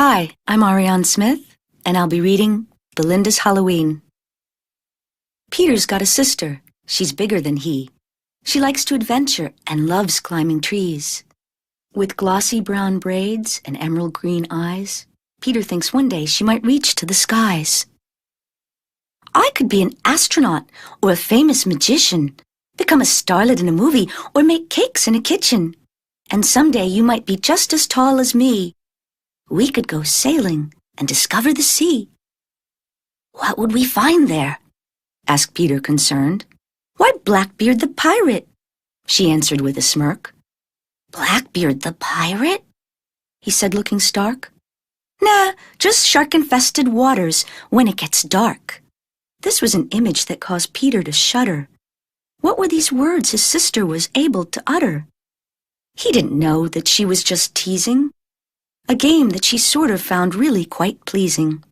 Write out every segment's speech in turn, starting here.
Hi, I'm Ariane Smith, and I'll be reading Belinda's Halloween. Peter's got a sister. She's bigger than he. She likes to adventure and loves climbing trees. With glossy brown braids and emerald green eyes, Peter thinks one day she might reach to the skies. I could be an astronaut or a famous magician, become a starlet in a movie, or make cakes in a kitchen. And someday you might be just as tall as me. We could go sailing and discover the sea. What would we find there? Asked Peter, concerned. Why, Blackbeard the pirate, she answered with a smirk. Blackbeard the pirate? He said, looking stark. Nah, just shark-infested waters when it gets dark. This was an image that caused Peter to shudder. What were these words his sister was able to utter? He didn't know that she was just teasing, a game that she sort of found really quite pleasing.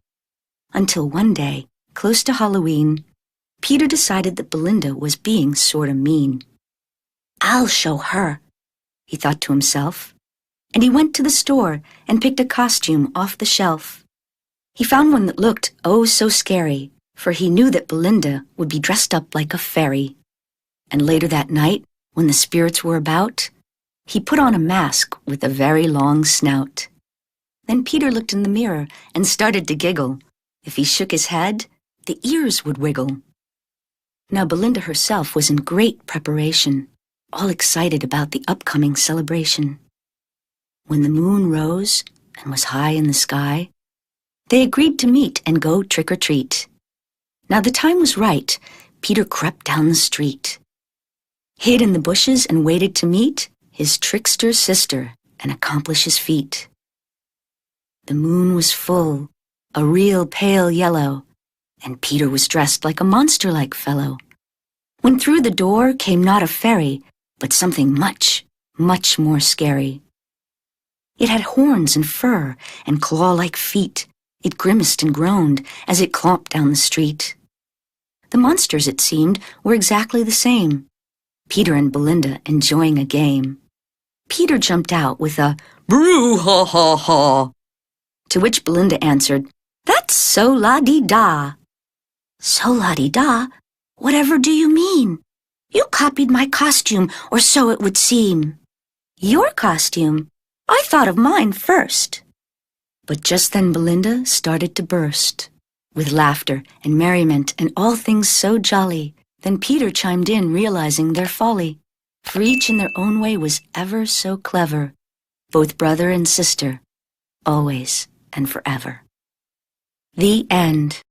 Until one day, close to Halloween, Peter decided that Belinda was being sort of mean. I'll show her, he thought to himself, and he went to the store and picked a costume off the shelf. He found one that looked oh so scary, for he knew that Belinda would be dressed up like a fairy. And later that night, when the spirits were about, he put on a mask with a very long snout. Then Peter looked in the mirror and started to giggle. If he shook his head, the ears would wiggle. Now Belinda herself was in great preparation, all excited about the upcoming celebration. When the moon rose and was high in the sky, they agreed to meet and go trick-or-treat. Now the time was right. Peter crept down the street, hid in the bushes and waited to meet his trickster sister and accomplish his feat. The moon was full, a real pale yellow, and Peter was dressed like a monster-like fellow. When through the door came not a fairy, but something much, much more scary. It had horns and fur and claw-like feet. It grimaced and groaned as it clomped down the street. The monsters, it seemed, were exactly the same. Peter and Belinda enjoying a game. Peter jumped out with a boo-ha-ha-ha, to which Belinda answered, That's so la-dee-da. So la-dee-da? Whatever do you mean? You copied my costume, or so it would seem. Your costume? I thought of mine first. But just then Belinda started to burst, with laughter and merriment and all things so jolly. Then Peter chimed in, realizing their folly, for each in their own way was ever so clever, both brother and sister, always and forever. The end.